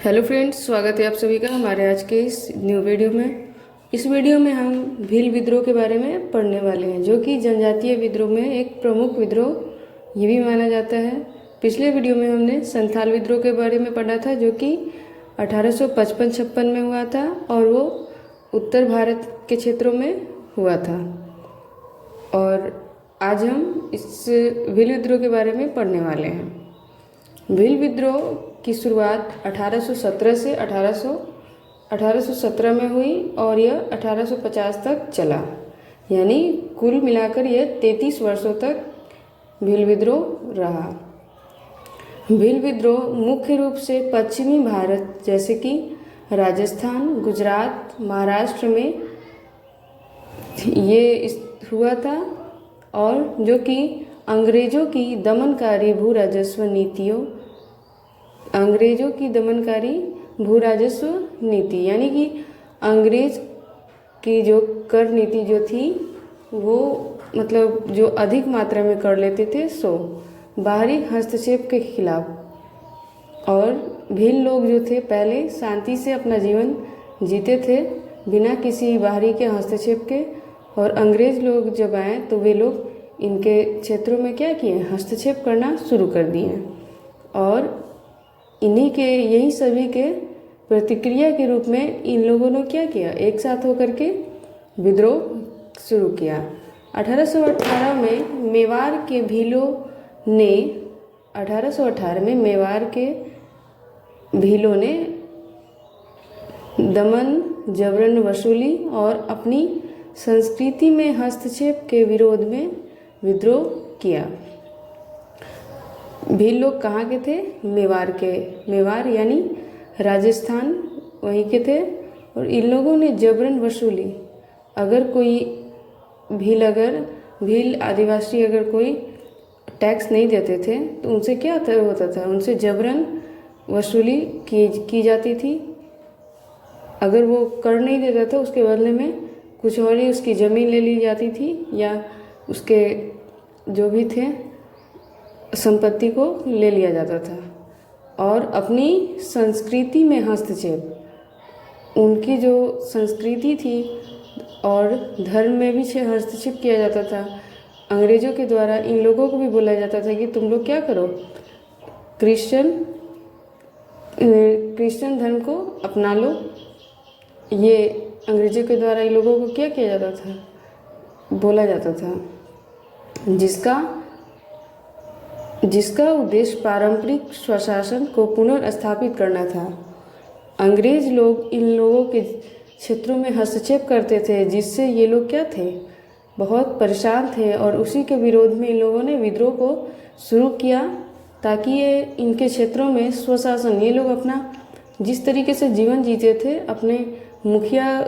Hello friends, स्वागत है आप सभी का हमारे आज के इस न्यू वीडियो में। इस वीडियो में हम भील विद्रोह के बारे में पढ़ने वाले हैं, जो कि जनजातीय विद्रोह में एक प्रमुख विद्रोह ये भी माना जाता है। पिछले वीडियो में हमने संथाल विद्रोह के बारे में पढ़ा था, जो कि 1855-56 में हुआ था और वो उत्तर भारत के क्षेत्रों में हुआ था। और आज हम इस भील विद्रोह के बारे में पढ़ने वाले हैं। भील विद्रोह की शुरुआत 1817 से 1817 में हुई और यह 1850 तक चला, यानी कुल मिलाकर यह 33 वर्षों तक भील विद्रोह रहा। भील विद्रोह मुख्य रूप से पश्चिमी भारत जैसे कि राजस्थान, गुजरात, महाराष्ट्र में ये हुआ था, और जो कि अंग्रेज़ों की दमनकारी भू राजस्व नीति यानी कि अंग्रेज की जो कर नीति जो थी वो मतलब जो अधिक मात्रा में कर लेते थे सो बाहरी हस्तक्षेप के खिलाफ। और भील लोग जो थे पहले शांति से अपना जीवन जीते थे बिना किसी बाहरी के हस्तक्षेप के, और अंग्रेज लोग जब आए तो वे लोग इनके क्षेत्रों में क्या किए, हस्तक्षेप करना शुरू कर दिए। और इन्हीं के यही सभी के प्रतिक्रिया के रूप में इन लोगों ने क्या किया, एक साथ होकर के विद्रोह शुरू किया। 1818 में मेवाड़ के भीलों ने 1818 में मेवाड़ के भीलों ने दमन, जबरन वसूली और अपनी संस्कृति में हस्तक्षेप के विरोध में विद्रोह किया। भील लोग कहाँ के थे, मेवाड़ के, मेवाड़ यानी राजस्थान वहीं के थे। और इन लोगों ने जबरन वसूली, अगर कोई भील आदिवासी अगर कोई टैक्स नहीं देते थे तो उनसे क्या होता था, उनसे जबरन वसूली की जाती थी। अगर वो कर नहीं देता था उसके बदले में कुछ और ही उसकी ज़मीन ले ली जाती थी, या उसके जो भी थे संपत्ति को ले लिया जाता था। और अपनी संस्कृति में हस्तक्षेप, उनकी जो संस्कृति थी और धर्म में भी हस्तक्षेप किया जाता था। अंग्रेज़ों के द्वारा इन लोगों को भी बोला जाता था कि तुम लोग क्या करो, क्रिश्चियन धर्म को अपना लो। ये अंग्रेज़ों के द्वारा इन लोगों को क्या किया जाता था, बोला जाता था, जिसका उद्देश्य पारंपरिक स्वशासन को पुनर्स्थापित करना था। अंग्रेज लोग इन लोगों के क्षेत्रों में हस्तक्षेप करते थे, जिससे ये लोग क्या थे, बहुत परेशान थे। और उसी के विरोध में इन लोगों ने विद्रोह को शुरू किया, ताकि ये इनके क्षेत्रों में स्वशासन, ये लोग अपना जिस तरीके से जीवन जीते थे अपने मुखिया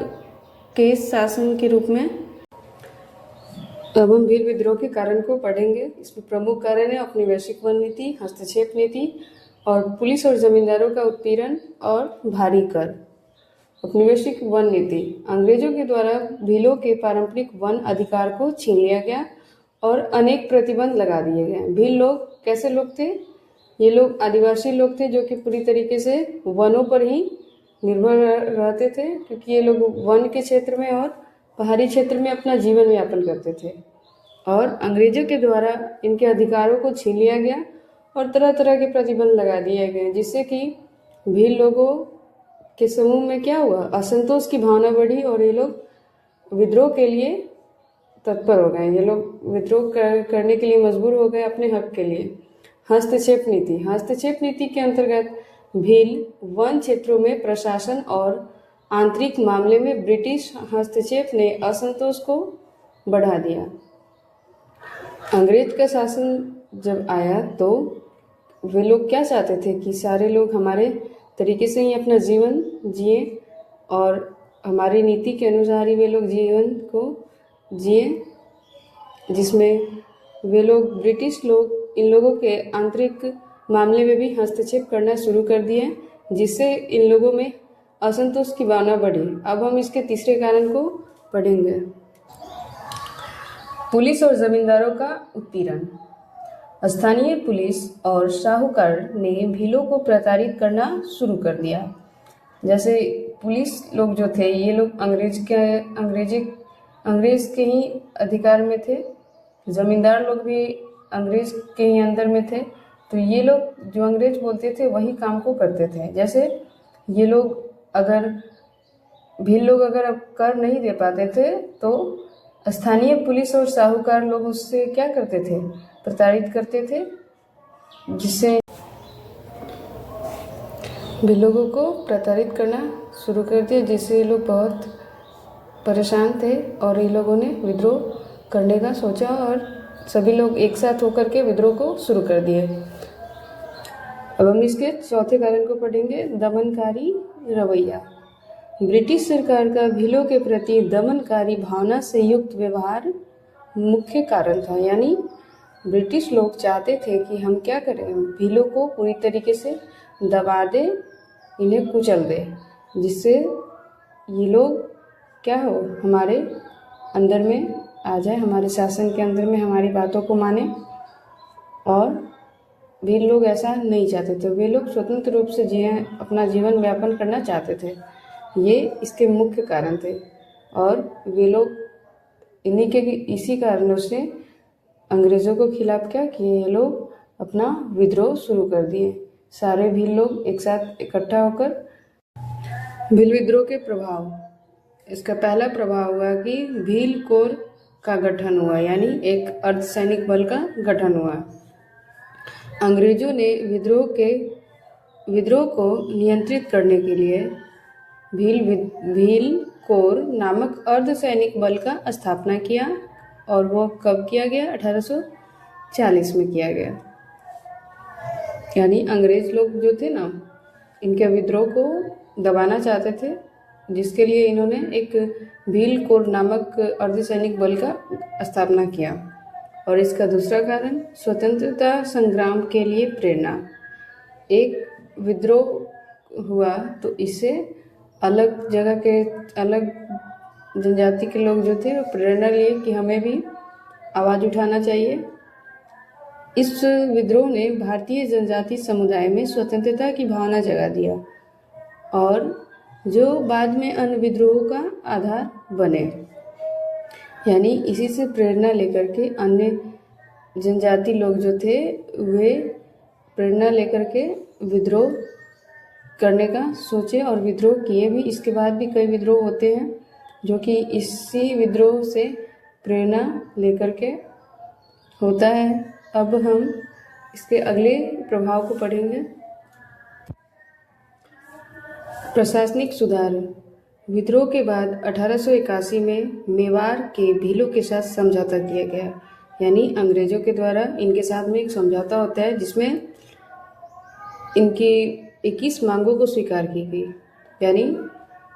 के शासन के रूप में। अब हम भील विद्रोह के कारण को पढ़ेंगे। इसमें प्रमुख कारण है औपनिवेशिक वन नीति, हस्तक्षेप नीति और पुलिस और जमींदारों का उत्पीड़न और भारी कर। औपनिवेशिक वन नीति, अंग्रेजों के द्वारा भीलों के पारंपरिक वन अधिकार को छीन लिया गया और अनेक प्रतिबंध लगा दिए गए। भील लोग कैसे लोग थे, ये लोग आदिवासी लोग थे जो कि पूरी तरीके से वनों पर ही निर्भर रहते थे, क्योंकि ये लोग वन के क्षेत्र में और पहाड़ी क्षेत्र में अपना जीवन यापन करते थे। और अंग्रेजों के द्वारा इनके अधिकारों को छीन लिया गया और तरह तरह के प्रतिबंध लगा दिए गए, जिससे कि भील लोगों के समूह में क्या हुआ, असंतोष की भावना बढ़ी और ये लोग विद्रोह के लिए तत्पर हो गए। ये लोग विद्रोह करने के लिए मजबूर हो गए अपने हक के लिए। हस्तक्षेप नीति, हस्तक्षेप नीति के अंतर्गत भील वन क्षेत्रों में प्रशासन और आंतरिक मामले में ब्रिटिश हस्तक्षेप ने असंतोष को बढ़ा दिया। अंग्रेज का शासन जब आया तो वे लोग क्या चाहते थे कि सारे लोग हमारे तरीके से ही अपना जीवन जिए और हमारी नीति के अनुसार ही वे लोग जीवन को जिए, जिसमें वे लोग ब्रिटिश लोग इन लोगों के आंतरिक मामले में भी हस्तक्षेप करना शुरू कर दिए, जिससे इन लोगों में असंतोष की भावना बढ़ी। अब हम इसके तीसरे कारण को पढ़ेंगे, पुलिस और जमींदारों का उत्पीड़न। स्थानीय पुलिस और साहूकार ने भीलों को प्रताड़ित करना शुरू कर दिया। जैसे पुलिस लोग जो थे ये लोग अंग्रेज के ही अधिकार में थे, जमींदार लोग भी अंग्रेज के ही अंदर में थे, तो ये लोग जो अंग्रेज बोलते थे वही काम को करते थे। जैसे ये लोग अगर भील लोग अगर कर नहीं दे पाते थे तो स्थानीय पुलिस और साहूकार लोग उससे क्या करते थे, प्रताड़ित करते थे, जिससे भी लोगों को प्रताड़ित करना शुरू कर दिया, जिससे ये लोग बहुत परेशान थे और ये लोगों ने विद्रोह करने का सोचा और सभी लोग एक साथ होकर के विद्रोह को शुरू कर दिए। अब हम इसके चौथे कारण को पढ़ेंगे, दमनकारी रवैया। ब्रिटिश सरकार का भीलों के प्रति दमनकारी भावना से युक्त व्यवहार मुख्य कारण था। यानी ब्रिटिश लोग चाहते थे कि हम क्या करें, भीलों को पूरी तरीके से दबा दें, इन्हें कुचल दें, जिससे ये लोग क्या हो, हमारे अंदर में आ जाए, हमारे शासन के अंदर में हमारी बातों को माने। और भील लोग ऐसा नहीं चाहते थे, वे लोग स्वतंत्र रूप से अपना जीवन यापन करना चाहते थे। ये इसके मुख्य कारण थे और वे लोग इसी कारणों से अंग्रेज़ों को खिलाफ क्या किए, ये लोग अपना विद्रोह शुरू कर दिए। सारे भील लोग एक साथ इकट्ठा होकर भील विद्रोह के प्रभाव, इसका पहला प्रभाव हुआ कि भील कोर का गठन हुआ, यानी एक अर्धसैनिक बल का गठन हुआ। अंग्रेजों ने विद्रोह को नियंत्रित करने के लिए भील कोर नामक अर्धसैनिक बल का स्थापना किया और वो कब किया गया, 1840 में किया गया। यानी अंग्रेज लोग जो थे ना, इनके विद्रोह को दबाना चाहते थे, जिसके लिए इन्होंने एक भील कोर नामक अर्धसैनिक बल का स्थापना किया। और इसका दूसरा कारण, स्वतंत्रता संग्राम के लिए प्रेरणा। एक विद्रोह हुआ तो इससे अलग जगह के अलग जनजाति के लोग जो थे वो प्रेरणा लिए कि हमें भी आवाज़ उठाना चाहिए। इस विद्रोह ने भारतीय जनजाति समुदाय में स्वतंत्रता की भावना जगा दिया और जो बाद में अन्य विद्रोहों का आधार बने। यानी इसी से प्रेरणा लेकर के अन्य जनजाति लोग जो थे वे प्रेरणा लेकर के विद्रोह करने का सोचे और विद्रोह किए भी। इसके बाद भी कई विद्रोह होते हैं जो कि इसी विद्रोह से प्रेरणा लेकर के होता है। अब हम इसके अगले प्रभाव को पढ़ेंगे। प्रशासनिक सुधार। विद्रोह के बाद 1881 में मेवाड़ के भीलों के साथ समझौता किया गया। यानी अंग्रेजों के द्वारा इनके साथ में एक समझौता होता है जिसमें इनकी 21 मांगों को स्वीकार की गई। यानी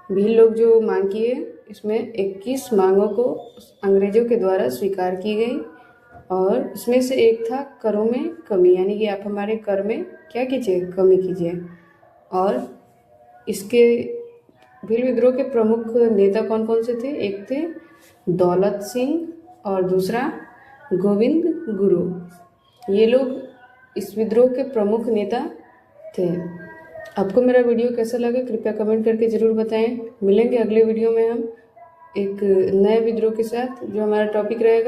भील लोग जो मांग किए इसमें 21 मांगों को अंग्रेजों के द्वारा स्वीकार की गई और इसमें से एक था करों में कमी, यानी कि आप हमारे कर में क्या कीजिए, कमी कीजिए। और इसके भील विद्रोह के प्रमुख नेता कौन कौन से थे? एक थे दौलत सिंह और दूसरा गोविंद गुरु। ये लोग इस विद्रोह के प्रमुख नेता थे। आपको मेरा वीडियो कैसा लगा कृपया कमेंट करके ज़रूर बताएं। मिलेंगे अगले वीडियो में हम एक नए विद्रोह के साथ, जो हमारा टॉपिक रहेगा